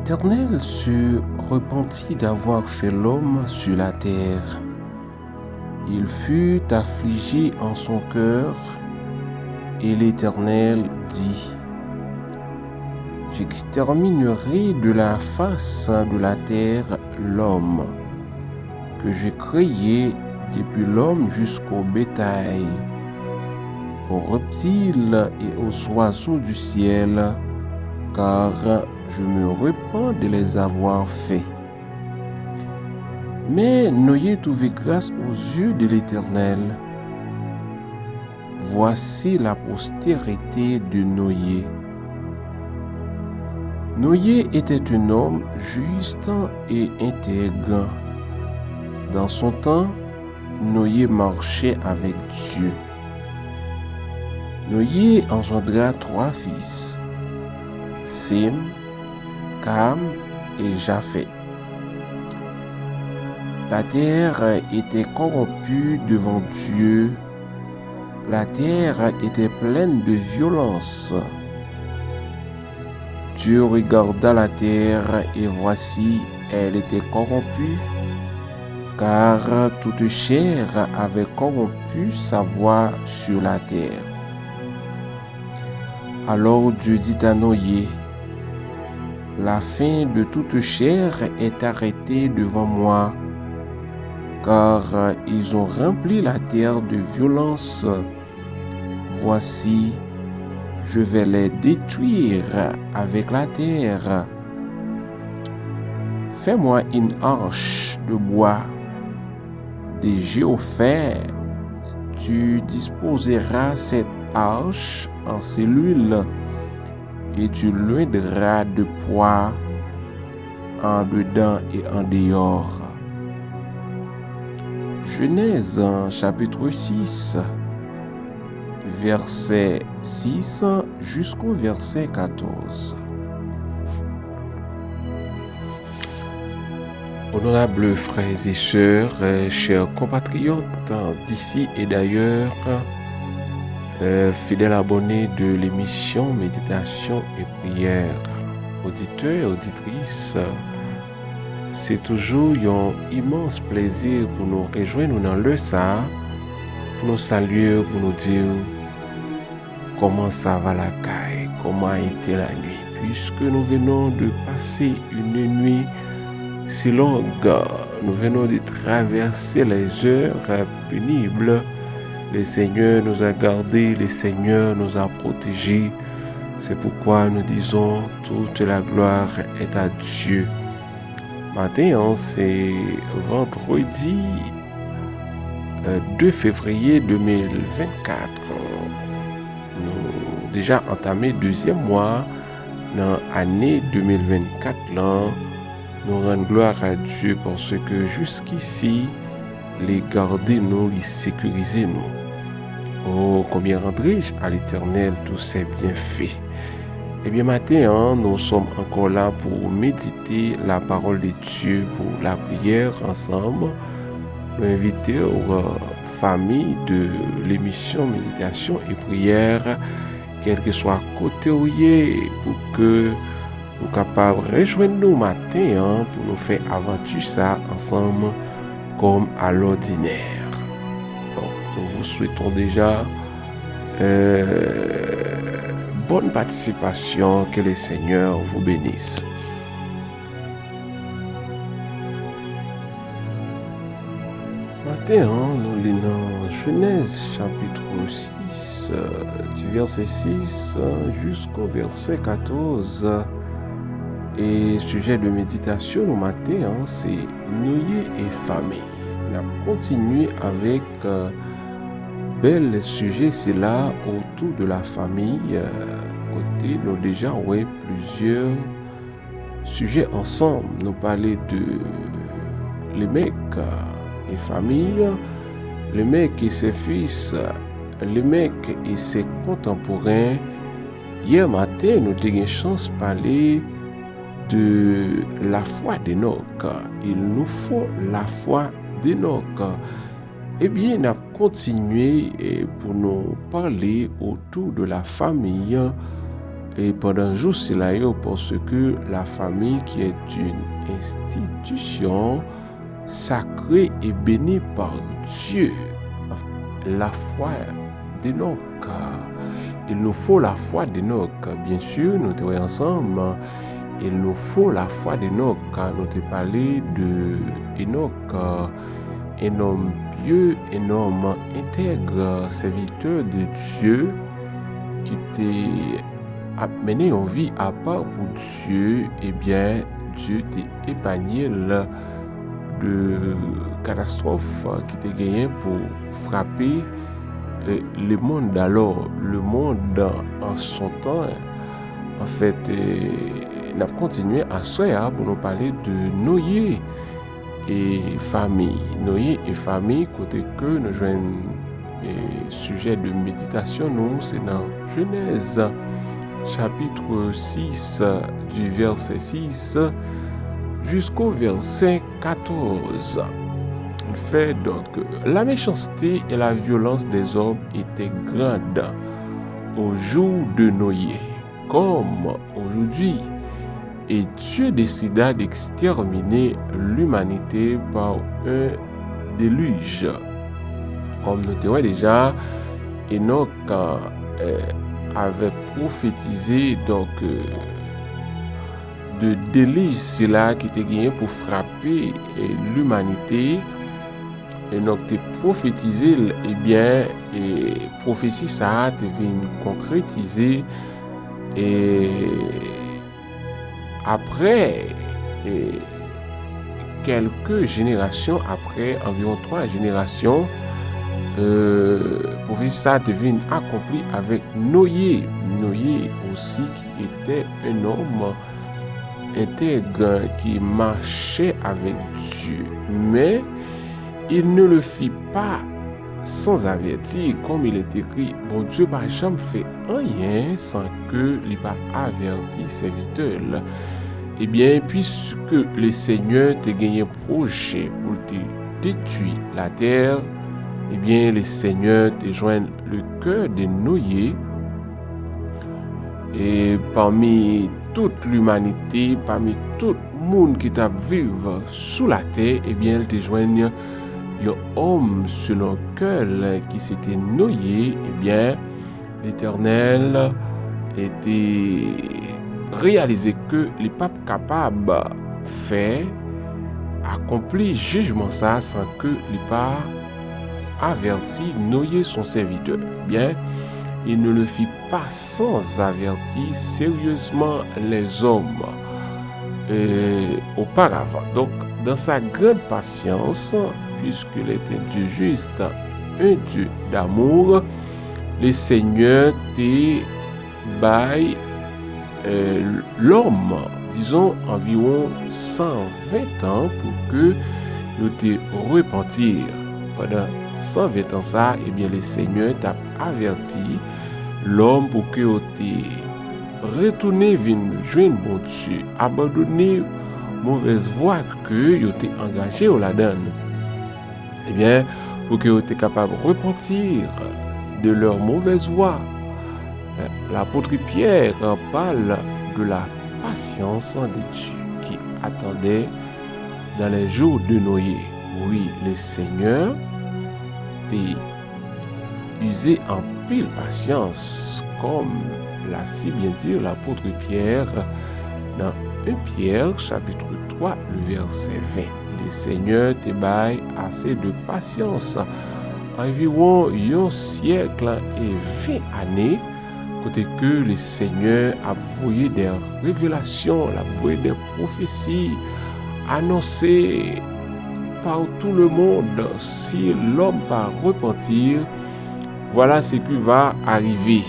L'Éternel se repentit d'avoir fait l'homme sur la terre. Il fut affligé en son cœur, et l'Éternel dit: J'exterminerai de la face de la terre l'homme que j'ai créé, depuis l'homme jusqu'au bétail, aux reptiles et aux oiseaux du ciel, car je me repens de les avoir faits. Mais Noé trouva grâce aux yeux de l'Éternel. Voici la postérité de Noé. Noé était un homme juste et intègre. Dans son temps, Noé marchait avec Dieu. Noé engendra 3 fils, Sem, Cam et Japhet. La terre était corrompue devant Dieu. La terre était pleine de violence. Dieu regarda la terre et voici, elle était corrompue, car toute chair avait corrompu sa voie sur la terre. Alors Dieu dit à Noé: La fin de toute chair est arrêtée devant moi, car ils ont rempli la terre de violence. Voici, je vais les détruire avec la terre. Fais-moi une arche de bois, des géophères. Tu disposeras cette arche en cellules et tu l'oindras de poids en dedans et en dehors. Genèse chapitre 6, verset 6 jusqu'au verset 14. Honorables frères et sœurs, chers compatriotes d'ici et d'ailleurs, fidèles abonnés de l'émission Méditation et Prière, auditeurs et auditrices, c'est toujours un immense plaisir pour nous rejoindre dans le ça, pour nous saluer, pour nous dire comment ça va la caille, comment a été la nuit, puisque nous venons de passer une nuit si longue, nous venons de traverser les heures pénibles. Le Seigneur nous a gardés, le Seigneur nous a protégés. C'est pourquoi nous disons toute la gloire est à Dieu. Matin, c'est vendredi 2 février 2024. Nous déjà entamé 2e mois dans l'année 2024. Nous rendons gloire à Dieu parce que jusqu'ici, les garder nous, les sécuriser nous. Oh, combien rendrai-je à l'Éternel tous ses bienfaits. Eh bien, matin, nous sommes encore là pour méditer la parole de Dieu, pour la prière ensemble. Nous inviter aux familles de l'émission Méditation et Prière, quel que soit côté où pour que nous capables de rejoindre nous matin pour nous faire aventure ça ensemble comme à l'ordinaire. Donc, nous vous souhaitons déjà bonne participation, que le Seigneur vous bénisse. Matin, nous lisons Genèse chapitre 6, du verset 6 jusqu'au verset 14. Et sujet de méditation au matin, c'est Noé et famille. On a continué avec bel sujet, c'est là autour de la famille. Côté, nous déjà ouais plusieurs sujets ensemble. Nous parler de les mecs et famille, les mecs et ses fils, les mecs et ses contemporains. Hier matin, nous avons eu une chance de parler de la foi d'Enoch. Il nous faut la foi d'Enoch. Eh bien, on a continué pour nous parler autour de la famille et pendant jour c'est là parce que la famille qui est une institution sacrée et bénie par Dieu. La foi d'Enoch. Il nous faut la foi d'Enoch. Bien sûr, nous travaillons ensemble. Il nous faut la foi d'Enoch. Nous avons parlé de Enoch, un homme pieux, un homme intègre, serviteur de Dieu, qui t'a mené en vie à part pour Dieu. Eh bien, Dieu t'a épargné de catastrophes qui t'a gagné pour frapper le monde d'alors, le monde en son temps. En fait, on a continué à soir pour nous parler de Noé et famille. Noé et famille, côté que nous jouons un sujet de méditation, nous, c'est dans Genèse, chapitre 6, du verset 6 jusqu'au verset 14. En fait, donc, la méchanceté et la violence des hommes étaient grandes au jour de Noé, comme aujourd'hui. Et Dieu décida d'exterminer l'humanité par un déluge. Comme nous te voyons déjà, Enoch avait prophétisé donc de déluge cela qui était gagné pour frapper l'humanité. Enoch te prophétisé, eh bien, et prophétie ça a été concrétisée et après quelques générations, après environ 3 générations, prophétie ça a été accomplie avec Noé. Noé aussi qui était un homme intègre qui marchait avec Dieu, mais il ne le fit pas sans avertir, comme il est écrit. Bon Dieu par jamais fait rien sans que il pas averti serviteur. Eh bien, puisque le Seigneur t'a gagné projet pour te détruire la terre, eh bien, le Seigneur t'a joint le cœur de Noé. Et parmi toute l'humanité, parmi tout le monde qui t'a vivre sous la terre, eh bien, il t'a joint un homme selon cœur qui s'était Noé. Eh bien, l'Éternel était réalisé que les papes capables faire accomplir jugement ça sans que les pas averti Noé son serviteur. Eh bien, il ne le fit pas sans avertir sérieusement les hommes auparavant. Donc, dans sa grande patience, puisqu'il est un Dieu juste, un Dieu d'amour, le Seigneur te baille l'homme, disons environ 120 ans pour que nous te repentir. Pendant 120 ans ça, eh bien le Seigneur t'a averti l'homme pour que te retourner vers joindre bon Dieu, abandonner mauvaise voie que tu t'es engagé au là-dedans. Eh bien, pour que tu es capable de repentir de leur mauvaise voie. L'apôtre Pierre parle de la patience de Dieu qui attendait dans les jours de Noé. Oui, le Seigneur t'a usé en pile patience, comme l'a si bien dit l'apôtre Pierre dans 1 Pierre chapitre 3, le verset 20. Le Seigneur te baille assez de patience, environ un siècle et 20 années, côté que le Seigneur a voué des révélations, a voué des prophéties annoncées par tout le monde. Si l'homme va repentir, voilà ce qui va arriver.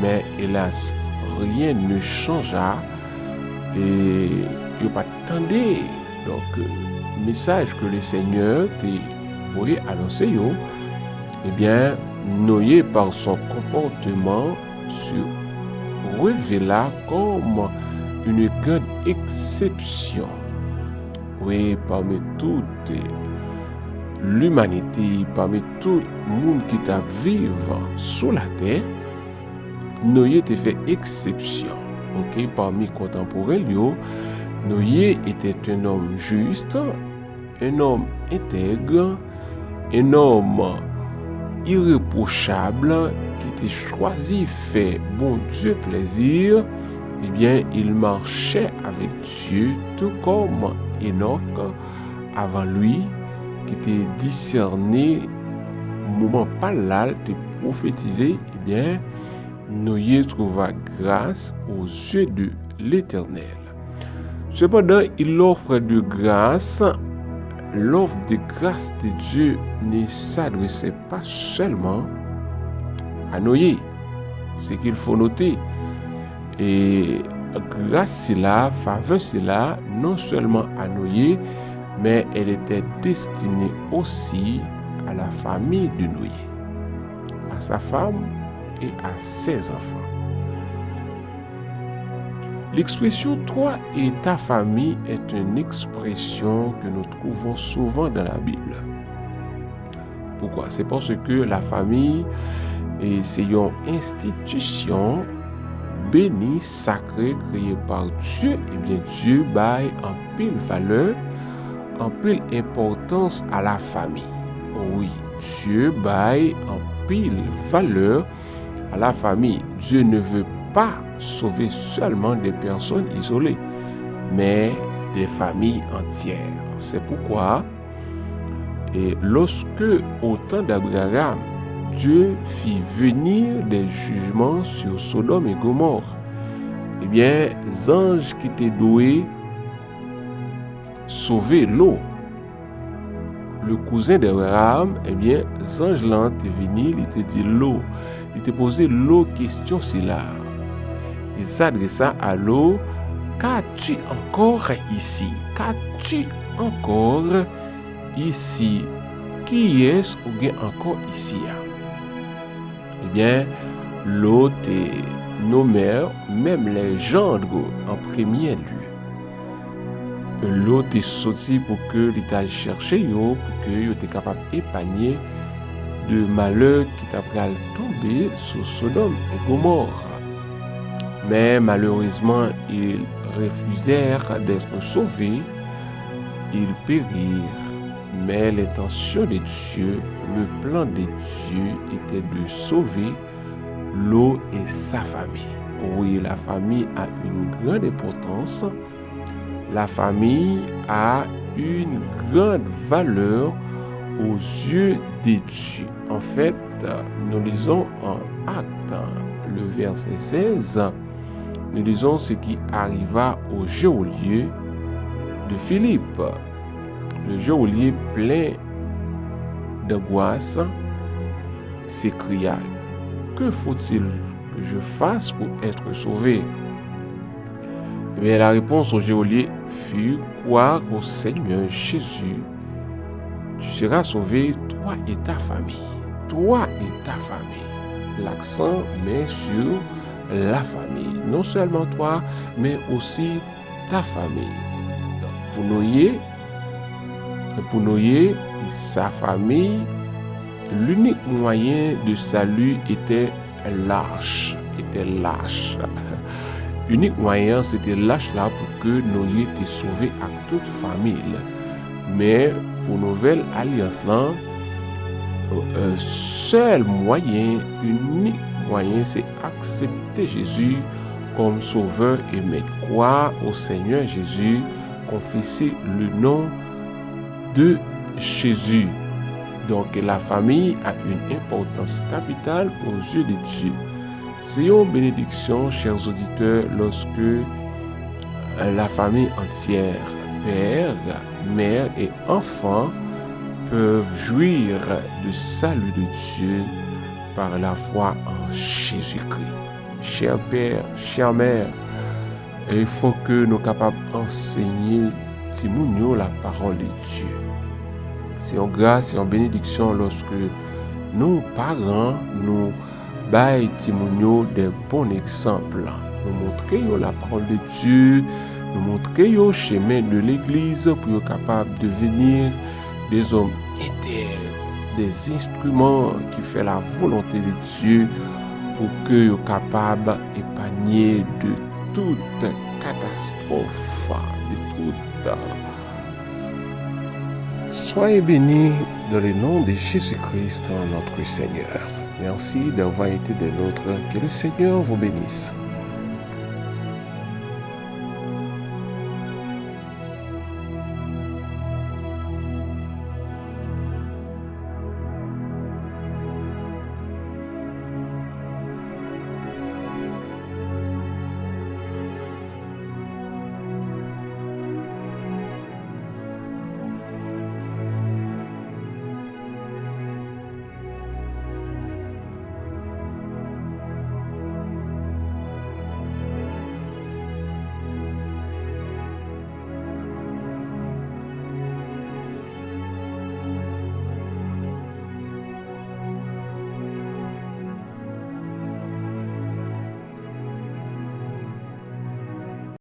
Mais hélas, rien ne changea et il n'y a pas attendu. Donc, message que le Seigneur t'a voulu annoncer, eh bien, Noé, par son comportement, se révéla comme une grande exception. Oui, parmi toute l'humanité, parmi tout le monde qui t'a vivre sous la terre, Noé t'a fait exception. ok, parmi contemporains, Noé était un homme juste, un homme intègre, un homme irréprochable qui était choisi, fait bon Dieu plaisir. Eh bien, il marchait avec Dieu, tout comme Enoch avant lui, qui était discerné, moment pas là, de prophétiser. Eh bien, Noé trouva grâce aux yeux de l'Éternel. Cependant, il offre de grâce. L'offre de grâce de Dieu ne s'adressait pas seulement à Noé. C'est qu'il faut noter. Et grâce c'est là, faveur c'est là, non seulement à Noé, mais elle était destinée aussi à la famille de Noé, à sa femme et à ses enfants. L'expression « toi et ta famille » est une expression que nous trouvons souvent dans la Bible. Pourquoi? C'est parce que la famille, c'est une institution bénie, sacrée, créée par Dieu. Et bien Dieu baille en pile valeur, en pile importance à la famille. Oui, Dieu baille en pile valeur à la famille. Dieu ne veut pas sauver seulement des personnes isolées, mais des familles entières. C'est pourquoi, et lorsque au temps d'Abraham, Dieu fit venir des jugements sur Sodome et Gomorrhe, eh bien, les anges qui étaient doués sauver l'eau. Le cousin d'Abraham, eh bien, les anges là étaient venus, il était dit l'eau. Il était posé l'eau question c'est là. Il s'adressa à l'eau. Qu'as-tu encore ici? Qu'as-tu encore ici? Qui est-ce ou bien encore ici? Eh bien, l'eau est nommée même les gendres en premier lieu. L'eau est sorti pour que l'État cherche pour que il était capable d'épargner de malheur qui t'a tombé sur Sodome et Gomorrhe. Mais malheureusement, ils refusèrent d'être sauvés, ils périrent. Mais l'intention de Dieu, le plan de Dieu était de sauver l'eau et sa famille. Oui, la famille a une grande importance. La famille a une grande valeur aux yeux de Dieu. En fait, nous lisons en Actes, le verset 16, nous lisons ce qui arriva au geôlier de Philippe. Le geôlier plein d'angoisse s'écria: que faut-il que je fasse pour être sauvé? Eh bien, la réponse au geôlier fut: croire au Seigneur Jésus, tu seras sauvé, toi et ta famille. Toi et ta famille. L'accent met sur la famille. Non seulement toi, mais aussi ta famille. Pour Noé et sa famille, l'unique moyen de salut était lâche. L'unique moyen, c'était lâche là pour que Noé était sauvé à toute famille. Mais pour nouvelle alliance là, seul moyen, unique moyen, c'est accepter Jésus comme sauveur et maître. Croire au Seigneur Jésus, confesser le nom de Jésus. Donc la famille a une importance capitale aux yeux de Dieu. C'est une bénédiction, chers auditeurs, lorsque la famille entière, père, mère et enfants, peuvent jouir du salut de Dieu par la foi en Jésus-Christ. Cher père, chère mère, il faut que nous soyons capables d'enseigner Timounio la parole de Dieu. C'est en grâce et en bénédiction lorsque nous, parents, nous baillons Timounio des bons exemples. Nous montrons la parole de Dieu, nous montrons le chemin de l'Église pour être capables de devenir des hommes intègres, des instruments qui font la volonté de Dieu pour que soient capables d'épargner de toute catastrophe, de toute... Soyez bénis dans le nom de Jésus-Christ, notre Seigneur. Merci d'avoir été des nôtres. Que le Seigneur vous bénisse.